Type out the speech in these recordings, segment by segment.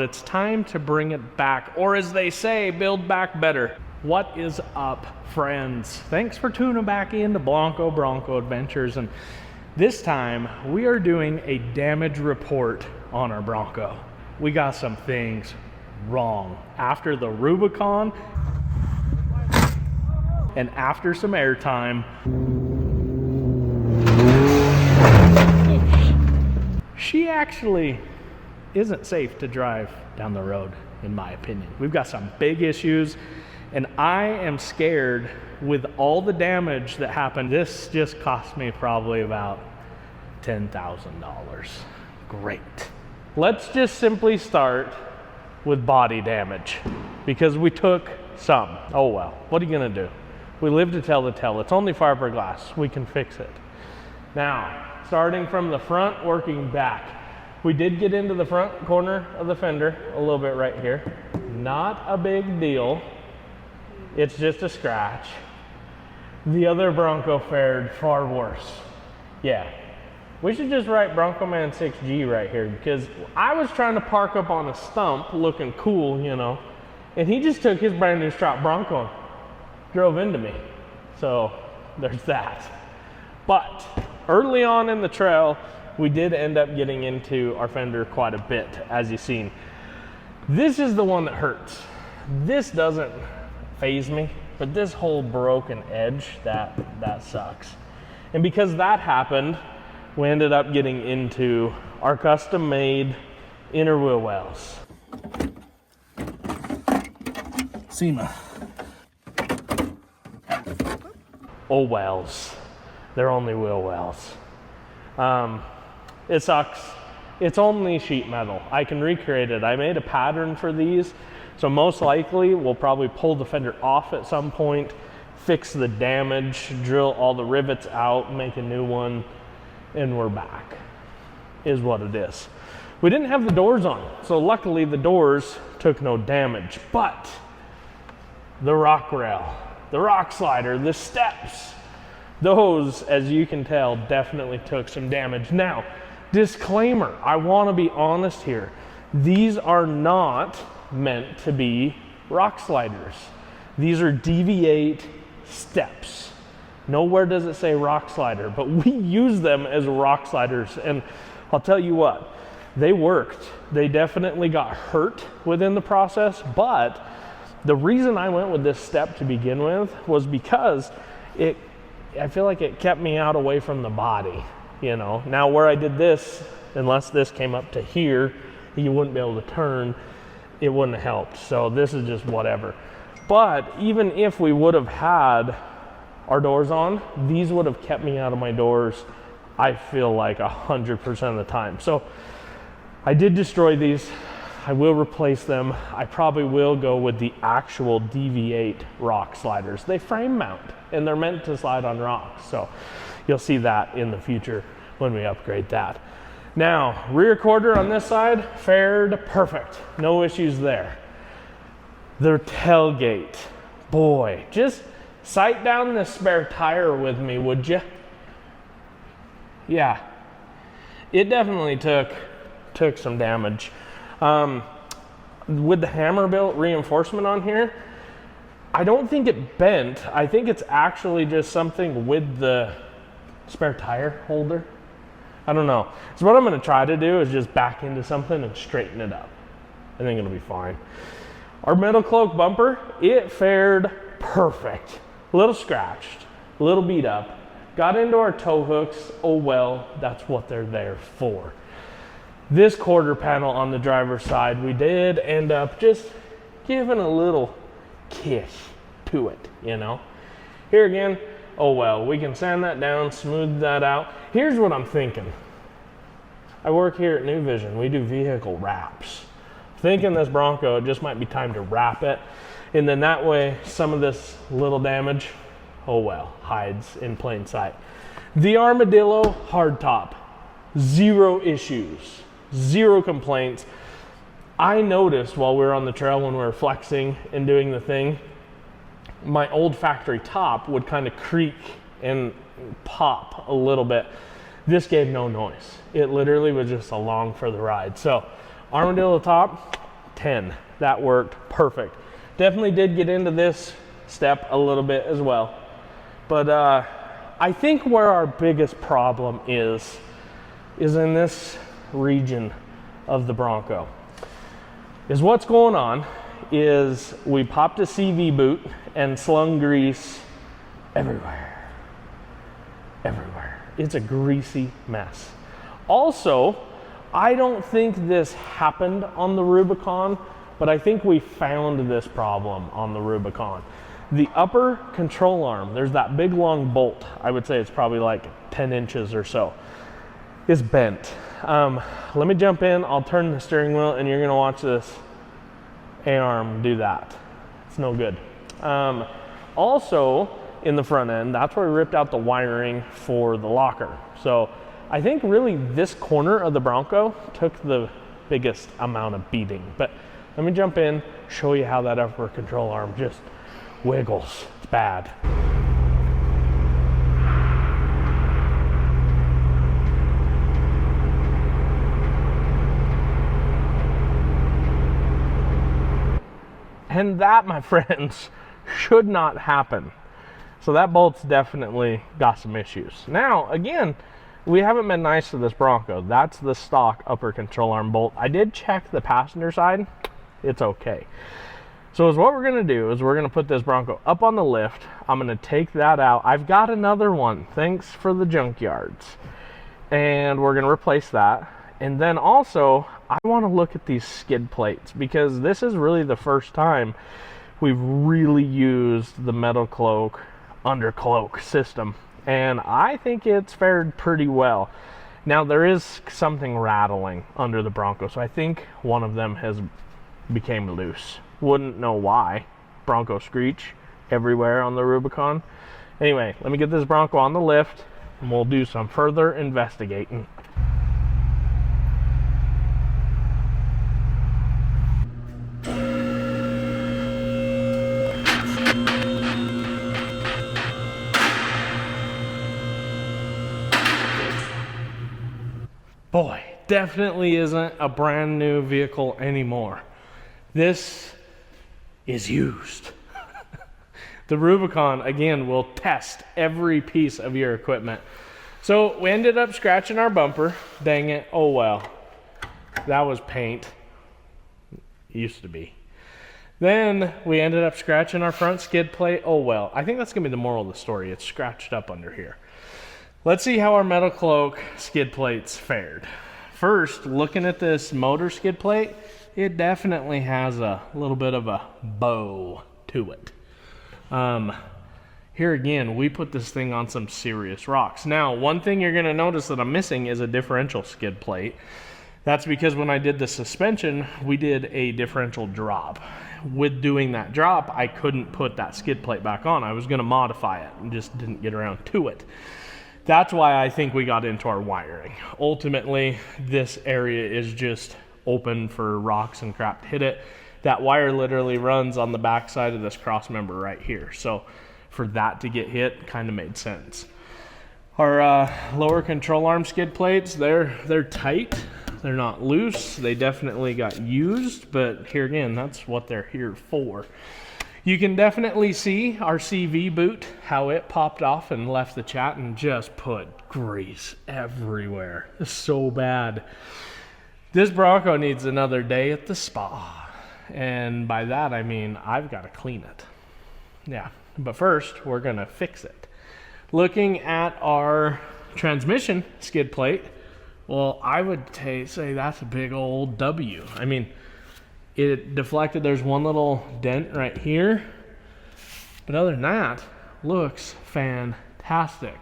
It's time to bring it back, or as they say, build back better. What is up, friends? Thanks for tuning back into Bronco Adventures, and this time we are doing a damage report on our Bronco. We got some things wrong. After the Rubicon and after some airtime, she actually isn't safe to drive down the road, in my opinion. We've got some big issues, and I am scared with all the damage that happened. This just cost me probably about $10,000. Great. Let's just simply start with body damage, because we took some. Oh well, what are you gonna do? We live to tell the tale. It's only fiberglass. We can fix it. Now, starting from the front, working back. We did get into the front corner of the fender a little bit right here. Not a big deal. It's just a scratch. The other Bronco fared far worse. Yeah. We should just write Bronco Man 6G right here, because I was trying to park up on a stump looking cool, you know, and he just took his brand new strap Bronco and drove into me. So there's that. But early on in the trail, we did end up getting into our fender quite a bit, as you've seen. This is the one that hurts. This doesn't faze me, but this whole broken edge, that sucks. And because that happened, we ended up getting into our custom-made inner wheel wells. SEMA. Oh wells. They're only wheel wells. It sucks. It's only sheet metal. I can recreate it. I made a pattern for these, so most likely we'll probably pull the fender off at some point, fix the damage, drill all the rivets out, make a new one, and we're back, is what it is. We didn't have the doors on, so luckily the doors took no damage, but the rock rail, the rock slider, the steps, those, as you can tell, definitely took some damage. Now, disclaimer, I want to be honest here. These are not meant to be rock sliders. These are deviate steps. Nowhere does it say rock slider, but we use them as rock sliders, and I'll tell you what, they worked. They definitely got hurt within the process, but the reason I went with this step to begin with was because I feel like it kept me out away from the body, you know. Now where I did this, unless this came up to here, you wouldn't be able to turn, it wouldn't have helped. So this is just whatever. But even if we would have had our doors on, these would have kept me out of my doors, I feel like 100% of the time. So I did destroy these. I will replace them. I probably will go with the actual Deviate rock sliders. They frame mount and they're meant to slide on rocks. So you'll see that in the future when we upgrade that. Now, rear quarter on this side fared perfect. No issues there. The tailgate, boy, just sight down this spare tire with me, would you? Yeah, it definitely took some damage. With the hammer-built reinforcement on here, I don't think it bent. I think it's actually just something with the spare tire holder. I don't know. So what I'm going to try to do is just back into something and straighten it up. I think it'll be fine. Our metal cloak bumper, it fared perfect. A little scratched, a little beat up. Got into our tow hooks. Oh well, that's what they're there for. This quarter panel on the driver's side, we did end up just giving a little kiss to it, you know. Here again, oh well, we can sand that down, smooth that out. Here's what I'm thinking. I work here at New Vision. We do vehicle wraps. Thinking this Bronco, it just might be time to wrap it. And then that way, some of this little damage, oh well, hides in plain sight. The Armadillo hardtop, zero issues. Zero complaints. I noticed while we were on the trail when we were flexing and doing the thing, my old factory top would kind of creak and pop a little bit. This gave no noise. It literally was just along for the ride. So Armadillo top, 10. That worked perfect. Definitely did get into this step a little bit as well. But I think where our biggest problem is in this region of the Bronco. Is what's going on is we popped a CV boot and slung grease everywhere. Everywhere. It's a greasy mess. Also, I don't think this happened on the Rubicon, but I think we found this problem on the Rubicon. The upper control arm, there's that big long bolt, I would say it's probably like 10 inches or so, is bent. Let me jump in, I'll turn the steering wheel, and you're gonna watch this A-arm do that. It's no good. Also, in the front end, that's where we ripped out the wiring for the locker. So I think really this corner of the Bronco took the biggest amount of beating. But let me jump in, show you how that upper control arm just wiggles. It's bad. And that, my friends, should not happen. So that bolt's definitely got some issues. Now, again, we haven't been nice to this Bronco. That's the stock upper control arm bolt. I did check the passenger side. It's okay. So what we're gonna do is we're gonna put this Bronco up on the lift. I'm gonna take that out. I've got another one, thanks for the junkyards. And we're gonna replace that. And then also, I wanna look at these skid plates because this is really the first time we've really used the metal cloak, undercloak system. And I think it's fared pretty well. Now there is something rattling under the Bronco, so I think one of them has became loose. Wouldn't know why. Bronco screech everywhere on the Rubicon. Anyway, let me get this Bronco on the lift and we'll do some further investigating. Boy, definitely isn't a brand new vehicle anymore. This is used. The Rubicon, again, will test every piece of your equipment. So we ended up scratching our bumper. Dang it, oh well. That was paint. It used to be. Then we ended up scratching our front skid plate. Oh well. I think that's gonna be the moral of the story. It's scratched up under here. Let's see how our metal cloak skid plates fared. First, looking at this motor skid plate, it definitely has a little bit of a bow to it. Here again, we put this thing on some serious rocks. Now, one thing you're gonna notice that I'm missing is a differential skid plate. That's because when I did the suspension, we did a differential drop. With doing that drop, I couldn't put that skid plate back on. I was gonna modify it and just didn't get around to it. That's why I think we got into our wiring. Ultimately, this area is just open for rocks and crap to hit it. That wire literally runs on the back side of this cross member right here. So for that to get hit, kind of made sense. Our lower control arm skid plates, they're tight. They're not loose. They definitely got used, but here again, that's what they're here for. You can definitely see our CV boot, how it popped off and left the chat and just put grease everywhere. It's so bad. This Bronco needs another day at the spa. And by that, I mean, I've got to clean it. Yeah, but first, we're gonna fix it. Looking at our transmission skid plate, well, I would say that's a big old W. I mean, it deflected. There's one little dent right here. But other than that, looks fantastic.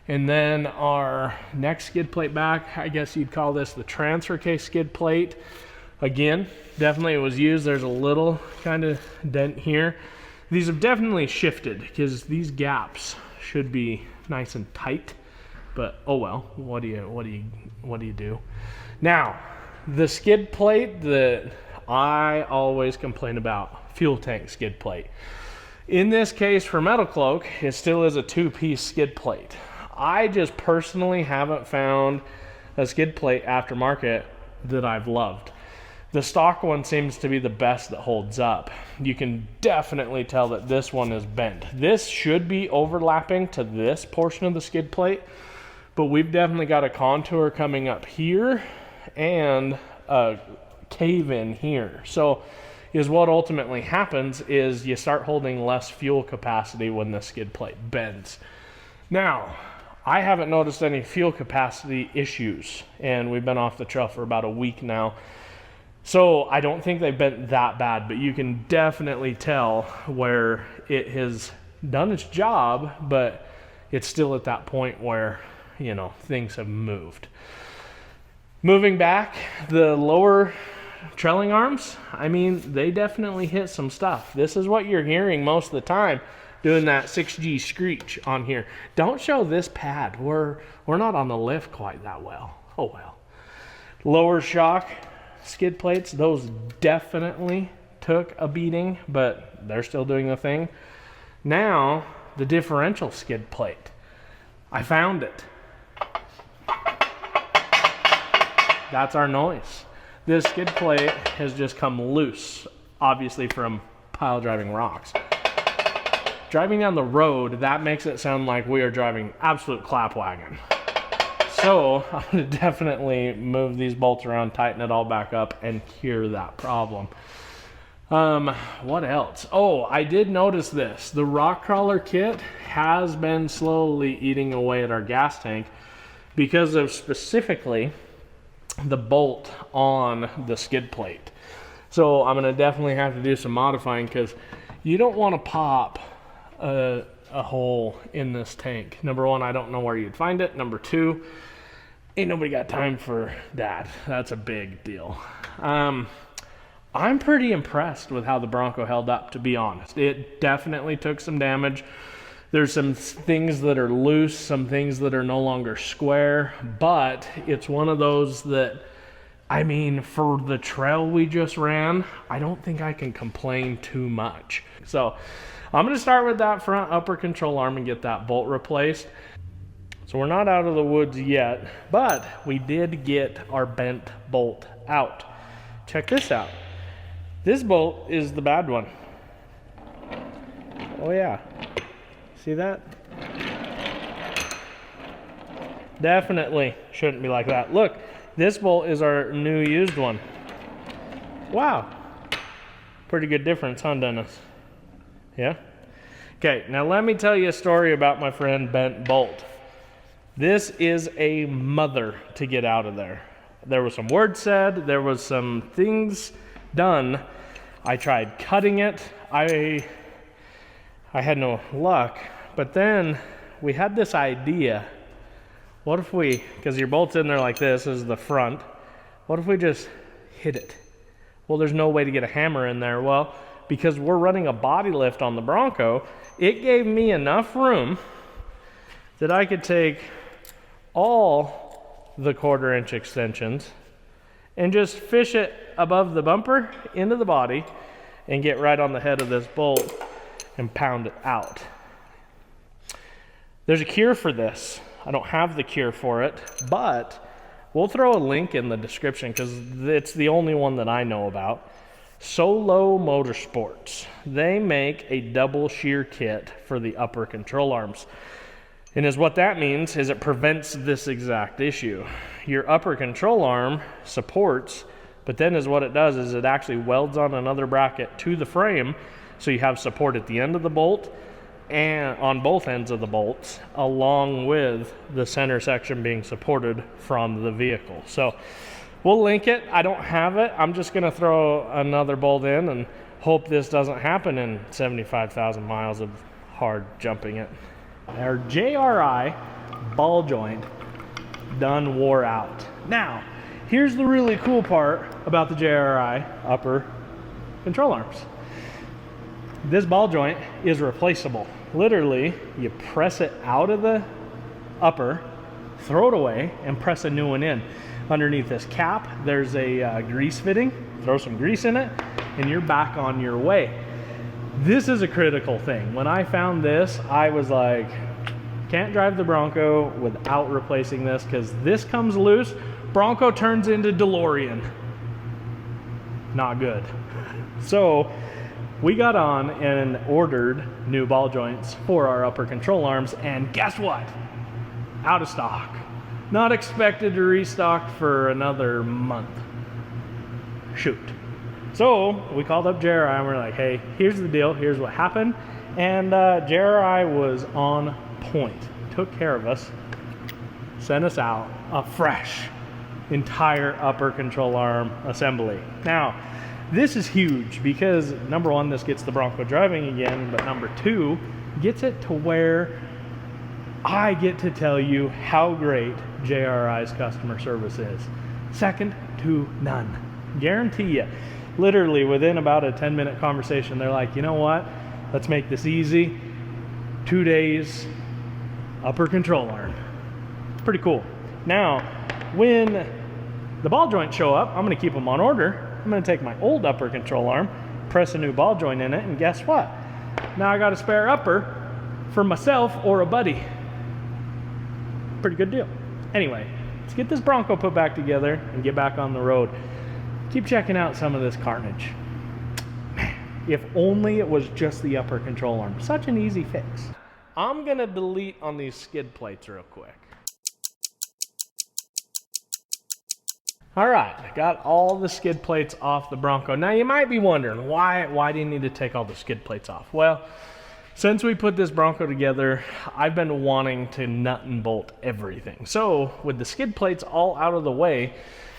And then our next skid plate back, I guess you'd call this the transfer case skid plate. Again, definitely it was used. There's a little kind of dent here. These have definitely shifted because these gaps should be nice and tight. But oh well, what do you do? Now, the skid plate that I always complain about, fuel tank skid plate. In this case for metal cloak, it still is a two-piece skid plate. I just personally haven't found a skid plate aftermarket that I've loved. The stock one seems to be the best that holds up. You can definitely tell that this one is bent. This should be overlapping to this portion of the skid plate, but we've definitely got a contour coming up here and a cave in here. So is what ultimately happens is you start holding less fuel capacity when the skid plate bends. Now, I haven't noticed any fuel capacity issues, and we've been off the trail for about a week now. So I don't think they've been that bad, but you can definitely tell where it has done its job, but it's still at that point where, you know, things have moved. Moving back, the lower trailing arms, I mean, they definitely hit some stuff. This is what you're hearing most of the time, doing that 6G screech on here. Don't show this pad. We're not on the lift quite that well. Oh well. Lower shock skid plates, those definitely took a beating, but they're still doing the thing. Now, the differential skid plate. I found it. That's our noise. This skid plate has just come loose, obviously from pile driving rocks. Driving down the road, that makes it sound like we are driving absolute clap wagon. So I'm gonna definitely move these bolts around, tighten it all back up, and cure that problem. What else? Oh, I did notice this. The rock crawler kit has been slowly eating away at our gas tank because of specifically the bolt on the skid plate. So I'm gonna definitely have to do some modifying because you don't want to pop a hole in this tank. Number one, I don't know where you'd find it. Number two, ain't nobody got time for that. That's a big deal. I'm pretty impressed with how the Bronco held up, to be honest. It definitely took some damage. There's some things that are loose, some things that are no longer square, but it's one of those that, I mean, for the trail we just ran, I don't think I can complain too much. So I'm gonna start with that front upper control arm and get that bolt replaced. So we're not out of the woods yet, but we did get our bent bolt out. Check this out. This bolt is the bad one. Oh yeah, see that? Definitely shouldn't be like that. Look, this bolt is our new used one. Wow, pretty good difference, huh, Dennis? Yeah? Okay, now let me tell you a story about my friend Bent Bolt. This is a mother to get out of there. There was some words said, there was some things done. I tried cutting it. I had no luck, but then we had this idea. What if we, because your bolt's in there like this is the front, what if we just hit it? Well, there's no way to get a hammer in there. Well, because we're running a body lift on the Bronco, it gave me enough room that I could take all the 1/4 inch extensions and just fish it above the bumper into the body and get right on the head of this bolt and pound it out. There's a cure for this. I don't have the cure for it, but we'll throw a link in the description because it's the only one that I know about. Solo Motorsports. They make a double shear kit for the upper control arms. And what that means is it prevents this exact issue. Your upper control arm supports, but then what it does is it actually welds on another bracket to the frame, so you have support at the end of the bolt and on both ends of the bolts, along with the center section being supported from the vehicle. So we'll link it. I don't have it. I'm just gonna throw another bolt in and hope this doesn't happen in 75,000 miles of hard jumping it. Our JRI ball joint done wore out. Now, here's the really cool part about the JRI upper control arms. This ball joint is replaceable. Literally, you press it out of the upper, throw it away, and press a new one in. Underneath this cap, there's a grease fitting. Throw some grease in it, and you're back on your way. This is a critical thing. When I found this, I was like, can't drive the Bronco without replacing this, because this comes loose, Bronco turns into DeLorean. not good. So we got on and ordered new ball joints for our upper control arms, and guess what? Out of stock. Not expected to restock for another month. Shoot. So we called up JRI and we're like, hey, here's the deal, here's what happened. And JRI was on point, took care of us, sent us out a fresh entire upper control arm assembly. Now, this is huge because number one, this gets the Bronco driving again, but number two, gets it to where I get to tell you how great JRI's customer service is. Second to none. Guarantee you. Literally within about a 10-minute conversation, they're like, you know what? Let's make this easy. 2 days, upper control arm. It's pretty cool. Now, when the ball joints show up, I'm gonna keep them on order. I'm gonna take my old upper control arm, press a new ball joint in it, and guess what? Now I got a spare upper for myself or a buddy. Pretty good deal. Anyway, let's get this Bronco put back together and get back on the road. Keep checking out some of this carnage. Man, if only it was just the upper control arm. Such an easy fix. I'm gonna delete on these skid plates real quick. All right, got all the skid plates off the Bronco. Now you might be wondering, why do you need to take all the skid plates off? Well, since we put this Bronco together, I've been wanting to nut and bolt everything. So with the skid plates all out of the way,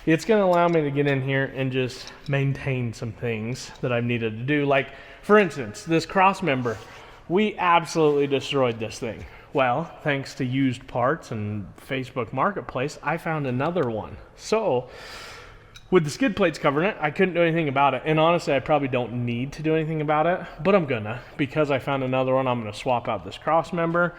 it's gonna allow me to get in here and just maintain some things that I've needed to do. Like, for instance, this cross member, we absolutely destroyed this thing. Well, thanks to used parts and Facebook Marketplace, I found another one. So, with the skid plates covering it, I couldn't do anything about it. And honestly, I probably don't need to do anything about it, but I'm gonna. Because I found another one, I'm gonna swap out this cross member.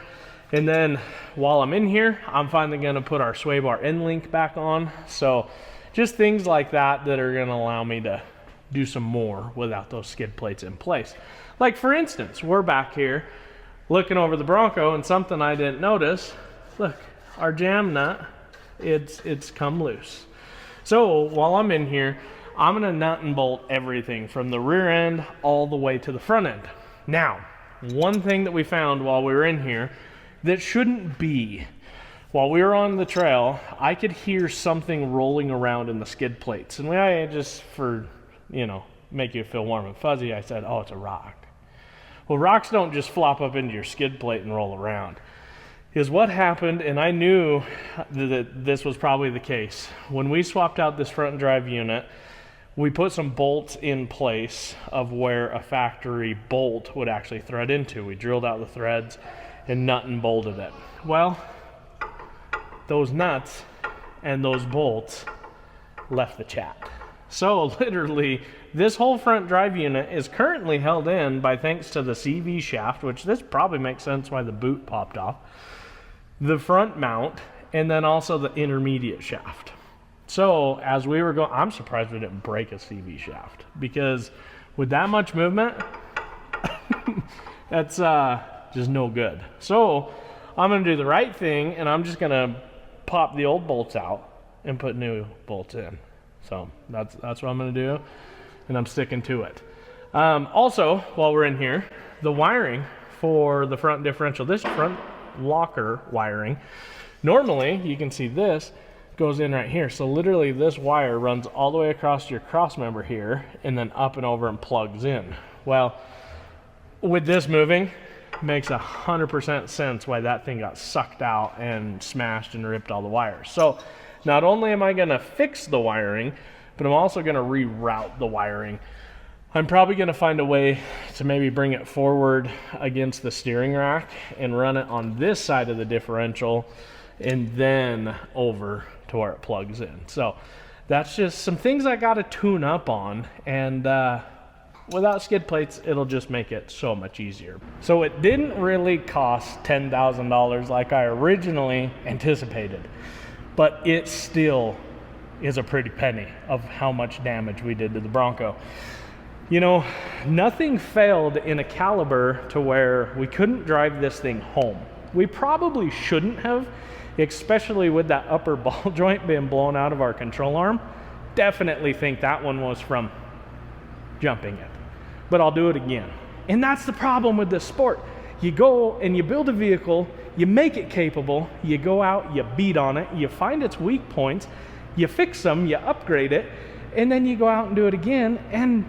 And then, while I'm in here, I'm finally gonna put our sway bar end link back on. So, just things like that that are gonna allow me to do some more without those skid plates in place. Like for instance, we're back here looking over the Bronco and something I didn't notice. Look, our jam nut, it's come loose. So while I'm in here, I'm gonna nut and bolt everything from the rear end all the way to the front end. Now, one thing that we found while we were in here that shouldn't be, while we were on the trail, I could hear something rolling around in the skid plates. And I just, for, you know, make you feel warm and fuzzy, I said, oh, it's a rock. Well, rocks don't just flop up into your skid plate and roll around. Is what happened, and I knew that this was probably the case. When we swapped out this front drive unit, we put some bolts in place of where a factory bolt would actually thread into. We drilled out the threads and nut and bolted it. Well, those nuts and those bolts left the chat. So literally, this whole front drive unit is currently held in by thanks to the CV shaft, which this probably makes sense why the boot popped off, the front mount, and then also the intermediate shaft. So as we were going, I'm surprised we didn't break a CV shaft, because with that much movement, that's just no good. So I'm gonna do the right thing, and I'm just gonna pop the old bolts out and put new bolts in. So that's what I'm gonna do, and I'm sticking to it. Also, while we're in here, the wiring for the front differential, this front locker wiring, normally you can see this goes in right here. So literally this wire runs all the way across your cross member here and then up and over and plugs in. Well, with this moving, makes 100% sense why that thing got sucked out and smashed and ripped all the wires. So not only am I gonna fix the wiring, but I'm also gonna reroute the wiring. I'm probably gonna find a way to maybe bring it forward against the steering rack and run it on this side of the differential and then over to where it plugs in. So that's just some things I gotta tune up on, and without skid plates, it'll just make it so much easier. So it didn't really cost $10,000 like I originally anticipated, but it still is a pretty penny of how much damage we did to the Bronco. You know, nothing failed in a caliber to where we couldn't drive this thing home. We probably shouldn't have, especially with that upper ball joint being blown out of our control arm. Definitely think that one was from jumping it. But I'll do it again. And that's the problem with this sport. You go and you build a vehicle, you make it capable, you go out, you beat on it, you find its weak points, you fix them, you upgrade it, and then you go out and do it again and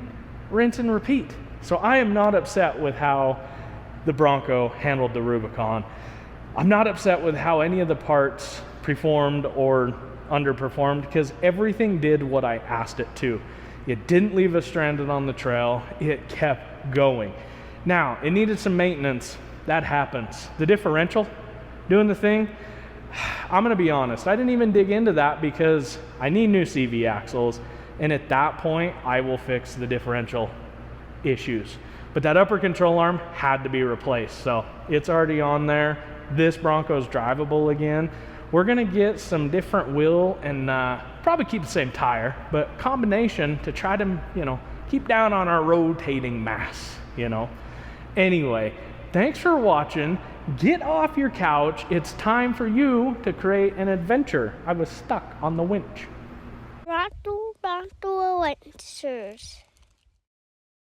rinse and repeat. So I am not upset with how the Bronco handled the Rubicon. I'm not upset with how any of the parts performed or underperformed, because everything did what I asked it to. It didn't leave us stranded on the trail. It kept going. Now, it needed some maintenance. That happens. The differential, doing the thing, I'm gonna be honest, I didn't even dig into that because I need new CV axles, and at that point, I will fix the differential issues. But that upper control arm had to be replaced, so it's already on there. This Bronco's drivable again. We're gonna get some different wheel and probably keep the same tire, but combination to try to, keep down on our rotating mass, Anyway, thanks for watching. Get off your couch. It's time for you to create an adventure. I was stuck on the winch. Bronco Adventures.